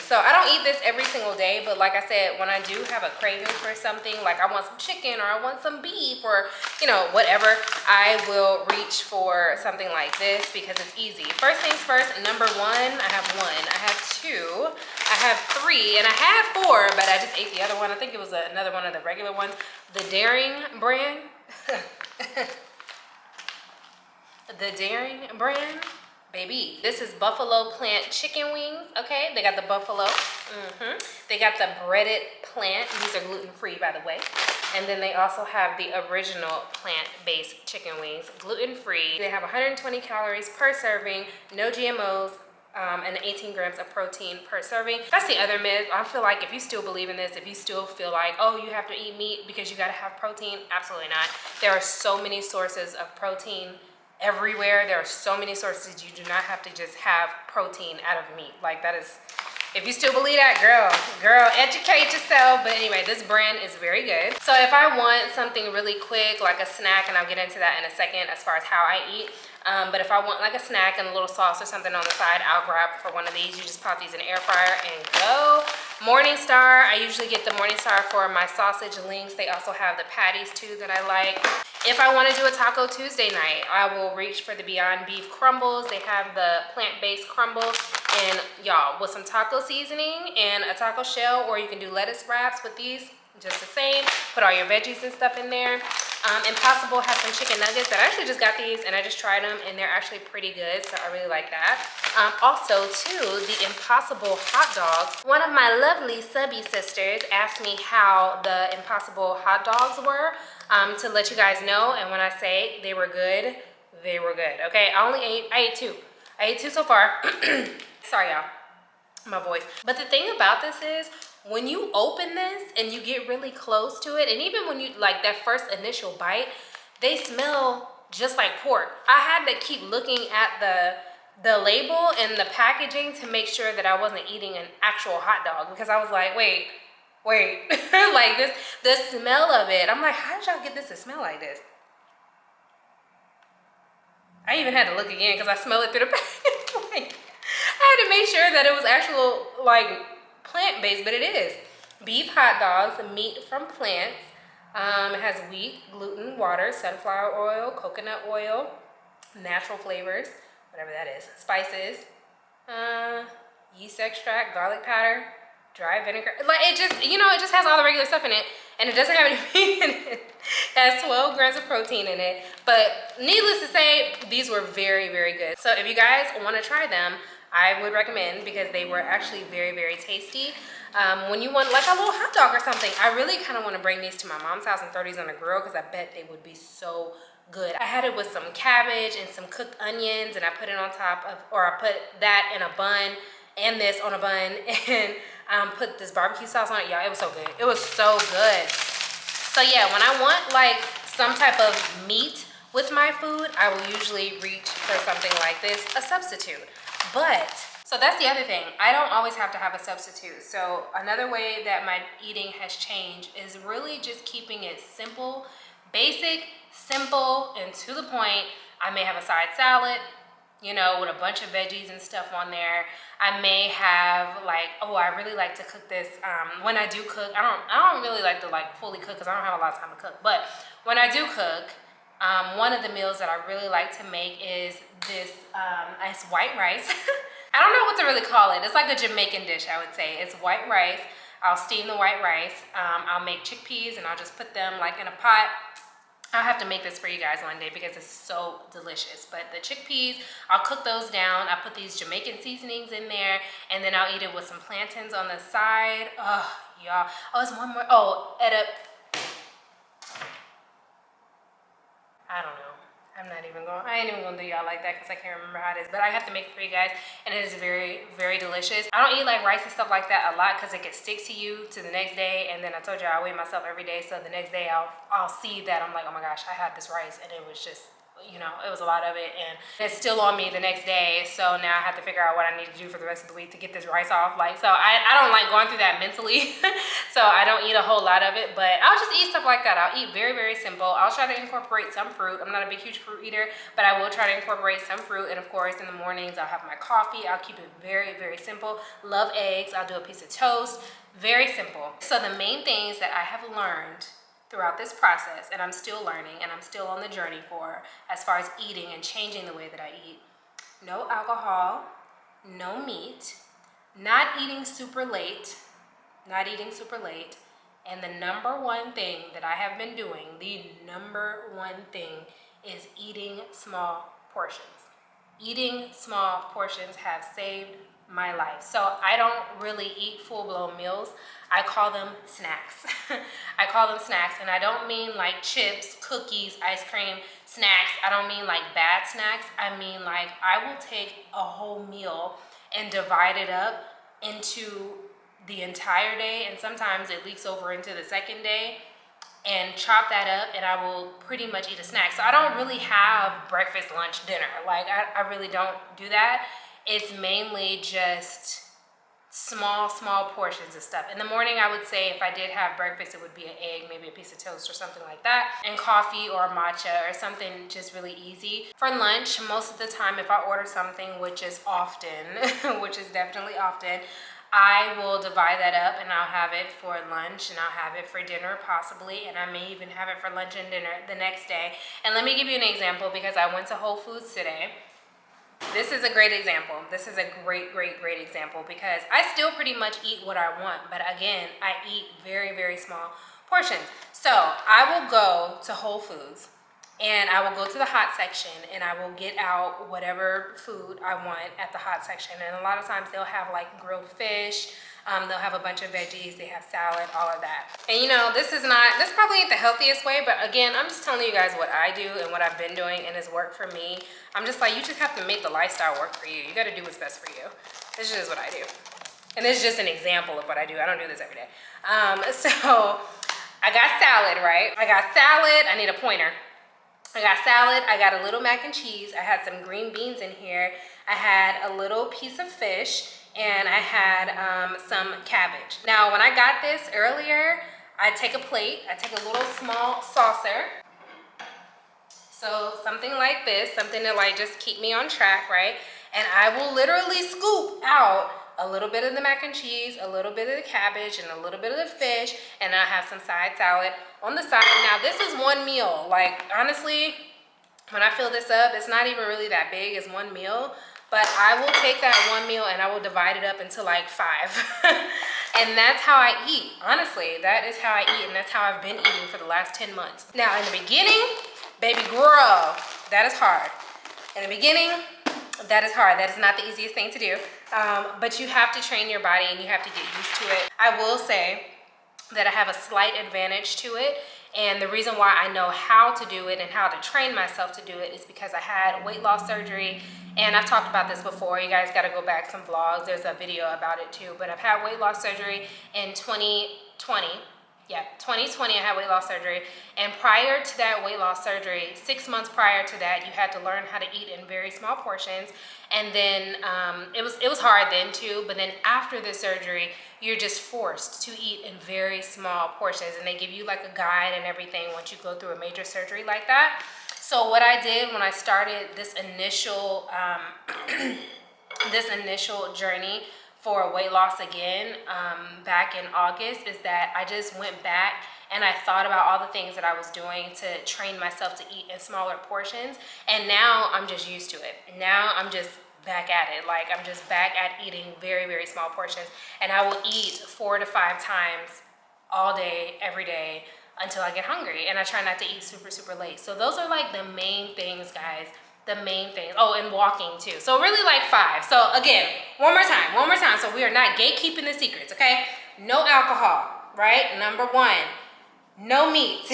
So I don't eat this every single day, but like I said, when I do have a craving for something, like I want some chicken or I want some beef or, you know, whatever, I will reach for something like this because it's easy. First things first, number one, I have one. I have two. I I have 3, and I had 4, but I just ate the other one. I think it was another one of the regular ones. The Daring brand. The Daring brand. Baby, this is buffalo plant chicken wings, okay? They got the buffalo. They got the breaded plant. These are gluten-free, by the way. And then they also have the original plant-based chicken wings, gluten-free. They have 120 calories per serving, no GMOs, and 18 grams of protein per serving. That's the other myth. I feel like if you still believe in this, if you still feel like, oh, you have to eat meat because you gotta have protein, absolutely not. There are so many sources of protein everywhere. There are so many sources. You do not have to just have protein out of meat. Like, that is, if you still believe that, girl, educate yourself. But anyway, this brand is very good. So if I want something really quick, like a snack, and I'll get into that in a second as far as how I eat, but if I want like a snack and a little sauce or something on the side, I'll grab for one of these. You just pop these in the air fryer and go. Morningstar, I usually get the Morningstar for my sausage links. They also have the patties too that I like. If I want to do a Taco Tuesday night, I will reach for the Beyond Beef crumbles. They have the plant-based crumbles, and y'all, with some taco seasoning and a taco shell, or you can do lettuce wraps with these, just the same. Put all your veggies and stuff in there. Impossible has some chicken nuggets that I actually just got these and I just tried them, and they're actually pretty good, so I really like that. Also too, the Impossible hot dogs. One of my lovely subby sisters asked me how the Impossible hot dogs were, to let you guys know, and when I say they were good, they were good, okay? I ate 2. I ate 2 so far. Sorry y'all, my voice. But the thing about this is, when you open this and you get really close to it, and even when you, like that first initial bite, they smell just like pork. I had to keep looking at the label and the packaging to make sure that I wasn't eating an actual hot dog, because I was like, wait, like this, the smell of it. I'm like, how did y'all get this to smell like this? I even had to look again because I smelled it through the package. Like, I had to make sure that it was actual, like, plant-based, but it is. Beef hot dogs, meat from plants. It has wheat, gluten, water, sunflower oil, coconut oil, natural flavors, whatever that is, spices, yeast extract, garlic powder, dry vinegar. Like, it just, you know, it just has all the regular stuff in it, and it doesn't have any meat in it. It has 12 grams of protein in it. But needless to say, these were very, very good. So if you guys want to try them, I would recommend, because they were actually very, very tasty. When you want like a little hot dog or something, I really kind of want to bring these to my mom's house and throw these on the grill, because I bet they would be so good. I had it with some cabbage and some cooked onions, and I put it on top of, or I put that in a bun and this on a bun, and put this barbecue sauce on it. Y'all, it was so good. It was so good. So yeah, when I want like some type of meat with my food, I will usually reach for something like this, a substitute. But, so that's the other thing. I don't always have to have a substitute. So another way that my eating has changed is really just keeping it simple, basic, simple, and to the point. I may have a side salad, you know, with a bunch of veggies and stuff on there. I may have like, oh, I really like to cook this. When I do cook, I don't really like to like fully cook, because I don't have a lot of time to cook. But when I do cook, one of the meals that I really like to make is this nice white rice. I don't know what to really call it. It's like a Jamaican dish, I would say. It's white rice. I'll steam the white rice. I'll make chickpeas, and I'll just put them like in a pot. I'll have to make this for you guys one day because it's so delicious. But the chickpeas, I'll cook those down. I put these Jamaican seasonings in there, and then I'll eat it with some plantains on the side. Oh, y'all. Oh, there's one more. Oh, I don't know. I ain't even gonna do y'all like that because I can't remember how it is. But I have to make it for you guys, and it is very, very delicious. I don't eat like rice and stuff like that a lot because it can stick to you to the next day. And then I told you I weigh myself every day, so the next day I'll see that I'm like, oh my gosh, I had this rice, and it was just, you know, it was a lot of it, and it's still on me the next day. So now I have to figure out what I need to do for the rest of the week to get this rice off. Like, so I don't like going through that mentally. So I don't eat a whole lot of it, but I'll just eat stuff like that. I'll eat very, very simple. I'll try to incorporate some fruit. I'm not a big, huge fruit eater, but I will try to incorporate some fruit. And of course, in the mornings, I'll have my coffee. I'll keep it very, very simple. Love eggs. I'll do a piece of toast. Very simple. So the main things that I have learned throughout this process, and I'm still learning, and I'm still on the journey for, as far as eating and changing the way that I eat: no alcohol, no meat, not eating super late, and the number one thing that I have been doing, the number one thing is eating small portions. Eating small portions have saved my life. So I don't really eat full-blown meals. I call them snacks. I call them snacks, and I don't mean like chips, cookies, ice cream, snacks. I don't mean like bad snacks. I mean like I will take a whole meal and divide it up into the entire day, and sometimes it leaks over into the second day, and chop that up, and I will pretty much eat a snack. So I don't really have breakfast, lunch, dinner. Like I really don't do that. It's mainly just small portions of stuff. In the morning, I would say if I did have breakfast, it would be an egg, maybe a piece of toast or something like that, and coffee or matcha or something just really easy. For lunch, most of the time, if I order something, which is often, which is definitely often, I will divide that up, and I'll have it for lunch, and I'll have it for dinner possibly, and I may even have it for lunch and dinner the next day. And let me give you an example, because I went to Whole Foods today. This is a great example. This is a great example, because I still pretty much eat what I want, but again, I eat very small portions. So I will go to Whole Foods, and I will go to the hot section, and I will get out whatever food I want at the hot section. And a lot of times they'll have like grilled fish, they'll have a bunch of veggies, they have salad, all of that. And you know, this probably ain't the healthiest way, but again, I'm just telling you guys what I do and what I've been doing, and it's worked for me. I'm just like, you just have to make the lifestyle work for you. You gotta do what's best for you. This is what I do. And this is just an example of what I do. I don't do this every day. So I got salad, right? I got salad, I need a pointer. I got salad, I got a little mac and cheese, I had some green beans in here, I had a little piece of fish, and I had some cabbage. Now, when I got this earlier, I take a plate, I take a little small saucer. So something like this, something to like just keep me on track, right? And I will literally scoop out a little bit of the mac and cheese, a little bit of the cabbage, and a little bit of the fish, and I'll have some side salad on the side. Now, this is one meal. Like, honestly, when I fill this up, it's not even really that big. It's one meal, but I will take that one meal and I will divide it up into like 5. And that's how I eat. Honestly, that is how I eat, and that's how I've been eating for the last 10 months. Now, in the beginning, baby girl, that is hard. In the beginning, that is hard. That is not the easiest thing to do. But you have to train your body, and you have to get used to it. I will say that I have a slight advantage to it. And the reason why I know how to do it and how to train myself to do it is because I had weight loss surgery. And I've talked about this before. You guys got to go back some vlogs. There's a video about it too. But I've had weight loss surgery in 2020. Yeah, 2020 I had weight loss surgery, and prior to that weight loss surgery, 6 months prior to that, you had to learn how to eat in very small portions. And then it was hard then too, but then after the surgery, you're just forced to eat in very small portions, and they give you like a guide and everything once you go through a major surgery like that. So what I did when I started this initial this initial journey for weight loss again back in August is that I just went back and I thought about all the things that I was doing to train myself to eat in smaller portions, and now I'm just used to it. Now I'm just back at it. Like, I'm just back at eating very small portions, and I will eat 4 to 5 times all day, every day, until I get hungry. And I try not to eat super late. So those are like the main things, guys. The main things. Oh, and walking too. So really like 5. So again, one more time. So we are not gatekeeping the secrets, okay? No alcohol, right? Number 1, no meat.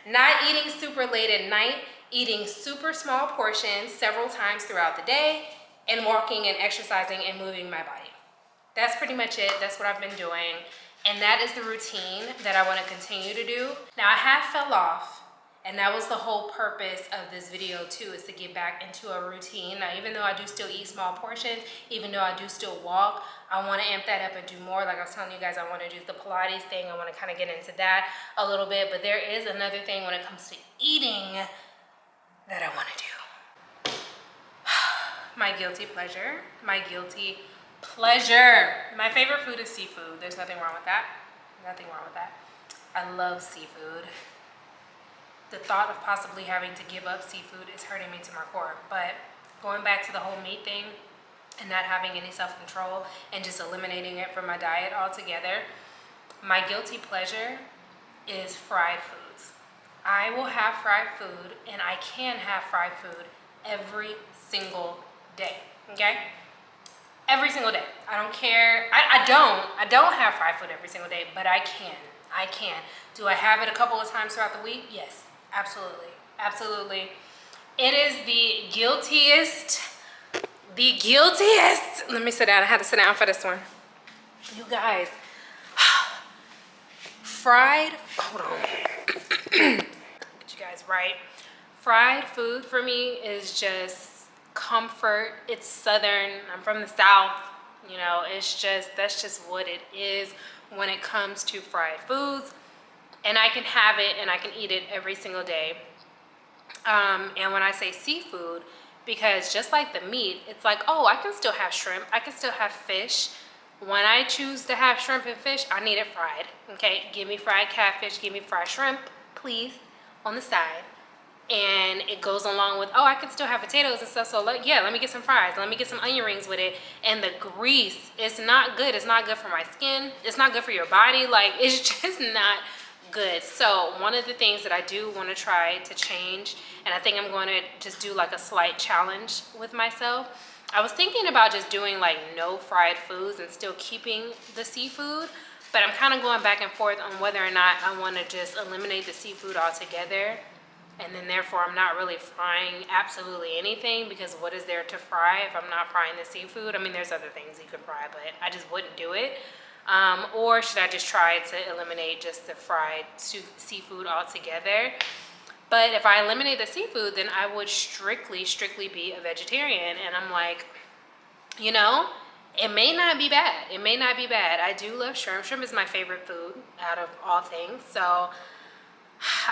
Not eating super late at night, eating super small portions several times throughout the day, and walking and exercising and moving my body. That's pretty much it. That's what I've been doing. And that is the routine that I want to continue to do. Now, I have fell off. And that was the whole purpose of this video too, is to get back into a routine. Now, even though I do still eat small portions, even though I do still walk, I want to amp that up and do more. Like I was telling you guys, I want to do the Pilates thing. I want to kind of get into that a little bit. But there is another thing when it comes to eating that I want to do. My guilty pleasure. My favorite food is seafood. There's nothing wrong with that. Nothing wrong with that. I love seafood. The thought of possibly having to give up seafood is hurting me to my core. But going back to the whole meat thing, and not having any self-control and just eliminating it from my diet altogether, my guilty pleasure is fried foods. I will have fried food, and I can have fried food every single day, okay? Every single day. I don't care. I don't have fried food every single day, but I can. Do I have it a couple of times throughout the week? Yes, absolutely. Absolutely. It is the guiltiest. Let me sit down. I had to sit down for this one. You guys, hold on. Get you guys right. Fried food for me is just comfort. It's Southern. I'm from the South. You know, that's just what it is when it comes to fried foods. And I can have it and I can eat it every single day. And when I say seafood, because just like the meat, it's like, oh, I can still have shrimp. I can still have fish. When I choose to have shrimp and fish, I need it fried. Okay, give me fried catfish, give me fried shrimp, please, on the side. And it goes along with, oh, I can still have potatoes and stuff, so let me get some fries, let me get some onion rings with it. And the grease, it's not good. It's not good for my skin. It's not good for your body. Like, it's just not good. So one of the things that I do want to try to change, and I think I'm going to just do like a slight challenge with myself. I was thinking about just doing like no fried foods and still keeping the seafood, but I'm kind of going back and forth on whether or not I want to just eliminate the seafood altogether. And then therefore I'm not really frying absolutely anything, because what is there to fry if I'm not frying the seafood? I mean, there's other things you could fry, but I just wouldn't do it. Or should I just try to eliminate just the fried seafood altogether? But if I eliminate the seafood, then I would strictly be a vegetarian. And I'm like, you know, it may not be bad. It may not be bad. I do love shrimp. Shrimp is my favorite food out of all things. So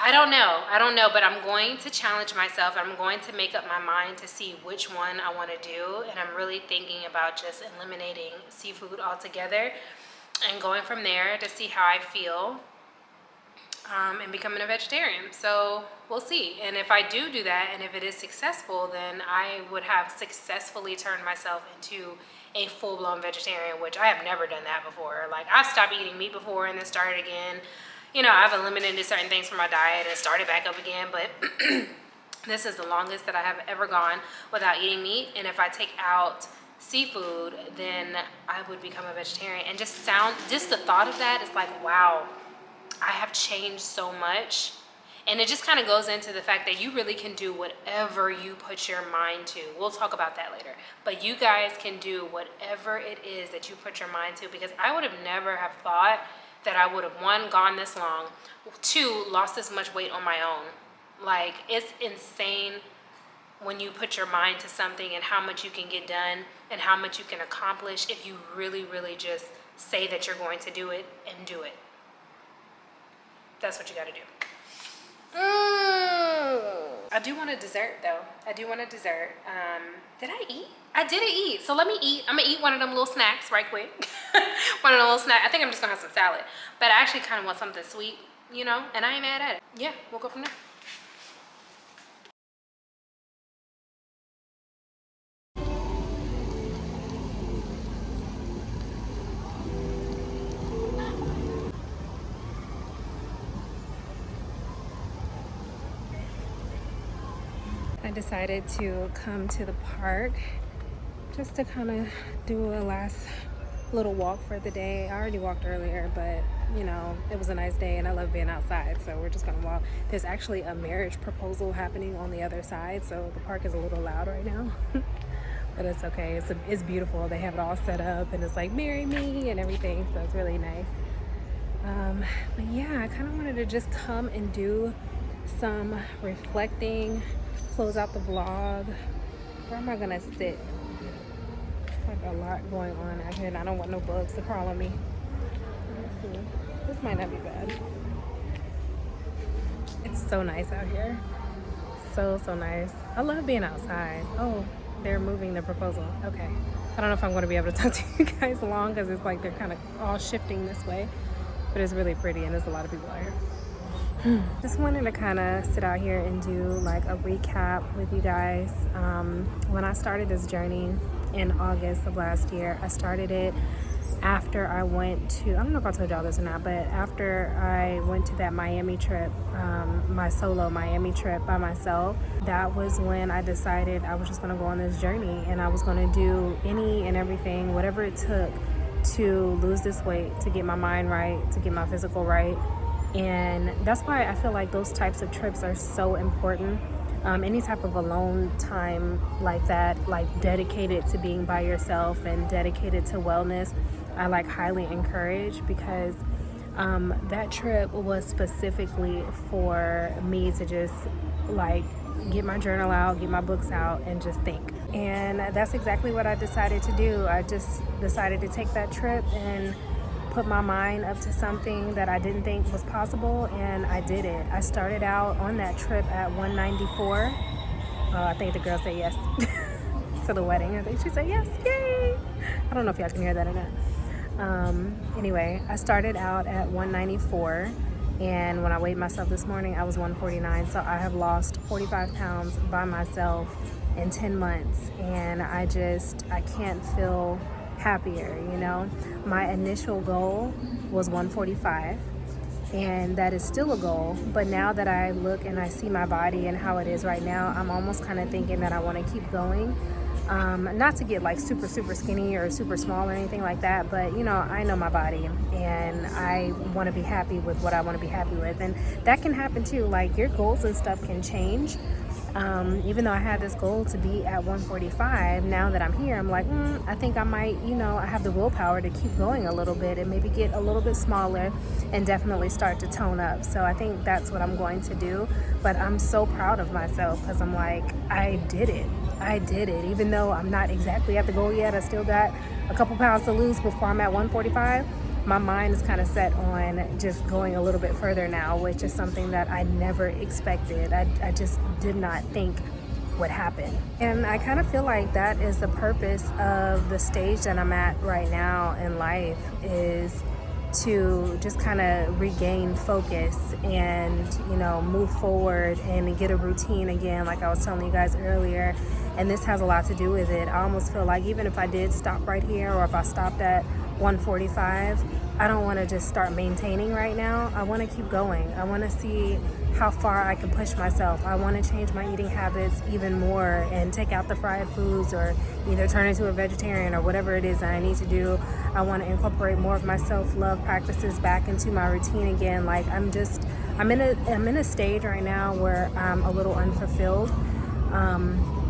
I don't know, but I'm going to challenge myself. I'm going to make up my mind to see which one I want to do. And I'm really thinking about just eliminating seafood altogether and going from there to see how I feel, and becoming a vegetarian. So we'll see. And if I do that, and if it is successful, then I would have successfully turned myself into a full-blown vegetarian, which I have never done that before. Like, I've stopped eating meat before and then started again. You know, I've eliminated certain things from my diet and started back up again, but this is the longest that I have ever gone without eating meat. And if I take out seafood, then I would become a vegetarian. And just the thought of that is like, wow, I have changed so much. And it just kind of goes into the fact that you really can do whatever you put your mind to. We'll talk about that later. But you guys can do whatever it is that you put your mind to, because I would have never have thought that I would have, one, gone this long, two, lost this much weight on my own. Like, it's insane when you put your mind to something and how much you can get done and how much you can accomplish if you really just say that you're going to do it and do it. That's what you got to do. I do want a dessert though. Did I eat? I didn't eat. So let me eat. I'm gonna eat one of them little snacks right quick. One of the little snacks. I think I'm just gonna have some salad. But I actually kind of want something sweet, you know, and I ain't mad at it. Yeah, we'll go from there. I decided to come to the park just to kind of do a last little walk for the day. I already walked earlier, but you know, it was a nice day and I love being outside, so we're just gonna walk. There's actually a marriage proposal happening on the other side, so the park is a little loud right now. But it's okay. It's beautiful. They have it all set up and it's like marry me and everything, so it's really nice. But yeah, I kind of wanted to just come and do some reflecting, close out the vlog. Where am I gonna sit? It's like a lot going on out here and I don't want no bugs to crawl on me. Let's see. This might not be bad. It's so nice out here. So nice. I love being outside. Oh, they're moving the proposal. Okay. I don't know if I'm going to be able to talk to you guys long because it's like they're kind of all shifting this way. But it's really pretty and there's a lot of people out here. Just wanted to kind of sit out here and do like a recap with you guys. When I started this journey in August of last year. I started it after I went to, I don't know if I told y'all this or not, but after I went to that Miami trip, my solo Miami trip by myself, that was when I decided I was just going to go on this journey, and I was going to do any and everything, whatever it took to lose this weight, to get my mind right, to get my physical right. And that's why I feel like those types of trips are so important. Any type of alone time like that, like dedicated to being by yourself and dedicated to wellness, I like highly encourage, because that trip was specifically for me to just like get my journal out, get my books out, and just think. And that's exactly what I decided to do. I just decided to take that trip and put my mind up to something that I didn't think was possible, and I did it. I started out on that trip at 194. I think the girl said yes to the wedding. I think she said yes, yay! I don't know if y'all can hear that or not. Anyway, I started out at 194, and when I weighed myself this morning, I was 149. So I have lost 45 pounds by myself in 10 months, and I can't feel happier, you know. My initial goal was 145, and that is still a goal, but now that I look and I see my body and how it is right now, I'm almost kind of thinking that I want to keep going. Not to get like super skinny or super small or anything like that, but you know, I know my body, and I want to be happy with what I want to be happy with, and that can happen too. Like, your goals and stuff can change. Even though I had this goal to be at 145, now that I'm here, I'm like, I think I might, you know, I have the willpower to keep going a little bit and maybe get a little bit smaller and definitely start to tone up. So I think that's what I'm going to do. But I'm so proud of myself, because I'm like, I did it. Even though I'm not exactly at the goal yet, I still got a couple pounds to lose before I'm at 145. My mind is kind of set on just going a little bit further now, which is something that I never expected. I just did not think would happen. And I kind of feel like that is the purpose of the stage that I'm at right now in life, is to just kind of regain focus and, you know, move forward and get a routine again, like I was telling you guys earlier. And this has a lot to do with it. I almost feel like even if I did stop right here, or if I stopped at 145, I don't want to just start maintaining right now. I want to keep going. I want to see how far I can push myself. I want to change my eating habits even more and take out the fried foods, or either turn into a vegetarian, or whatever it is that I need to do. I want to incorporate more of my self-love practices back into my routine again. Like, I'm in a stage right now where I'm a little unfulfilled.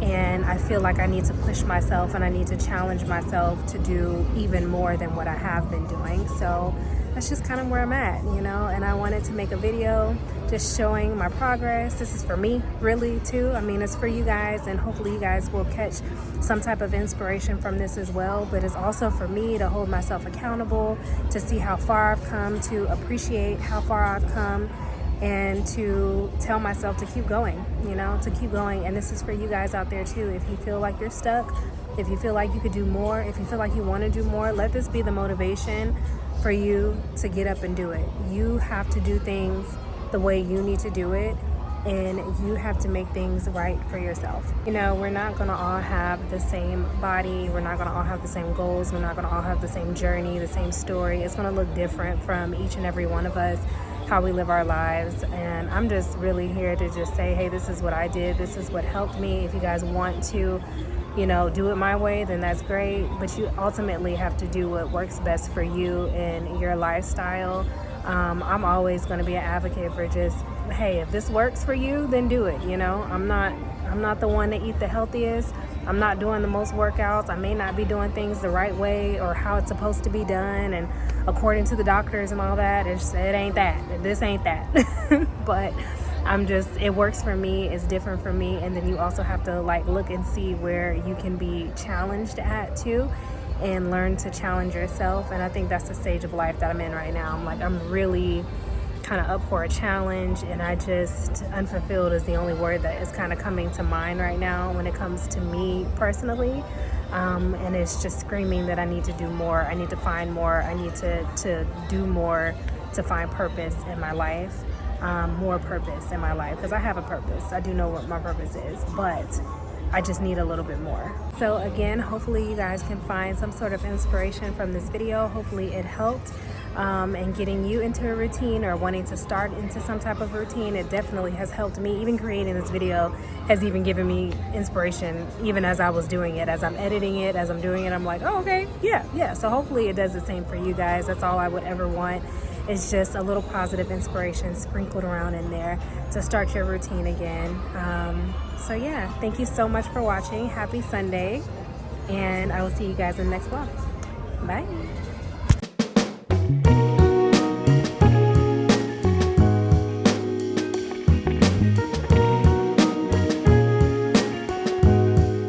And I feel like I need to push myself, and I need to challenge myself to do even more than what I have been doing. So that's just kind of where I'm at, you know. And I wanted to make a video just showing my progress. This is for me, really, too. I mean, it's for you guys, and hopefully you guys will catch some type of inspiration from this as well. But it's also for me to hold myself accountable, to see how far I've come, to appreciate how far I've come, and to tell myself to keep going, you know, to keep going. And this is for you guys out there too. If you feel like you're stuck, if you feel like you could do more, if you feel like you want to do more, let this be the motivation for you to get up and do it. You have to do things the way you need to do it, and you have to make things right for yourself. You know, we're not gonna all have the same body, we're not gonna all have the same goals, we're not gonna all have the same journey, the same story. It's gonna look different from each and every one of us, how we live our lives. And I'm just really here to just say, hey, this is what I did, this is what helped me. If you guys want to, you know, do it my way, then that's great, but you ultimately have to do what works best for you and your lifestyle. I'm always going to be an advocate for just, hey, if this works for you, then do it. You know, I'm not the one to eat the healthiest. I'm not doing the most workouts. I may not be doing things the right way or how it's supposed to be done, and according to the doctors and all that. It ain't that. This ain't that. But it works for me. It's different for me. And then you also have to like look and see where you can be challenged at too, and learn to challenge yourself. And I think that's the stage of life that I'm in right now. I'm really kind of up for a challenge, and unfulfilled is the only word that is kind of coming to mind right now when it comes to me personally. And it's just screaming that I need to do more. I need to find more. I need to do more to find purpose in my life. More purpose in my life, because I have a purpose. I do know what my purpose is, but I just need a little bit more. So again, hopefully you guys can find some sort of inspiration from this video. Hopefully it helped and getting you into a routine or wanting to start into some type of routine. It definitely has helped me. Even creating this video has even given me inspiration even as I was doing it. As I'm editing it, as I'm doing it, I'm like, oh, okay, yeah. So hopefully it does the same for you guys. That's all I would ever want. It's just a little positive inspiration sprinkled around in there to start your routine again. So yeah, thank you so much for watching. Happy Sunday, and I will see you guys in the next vlog. Bye.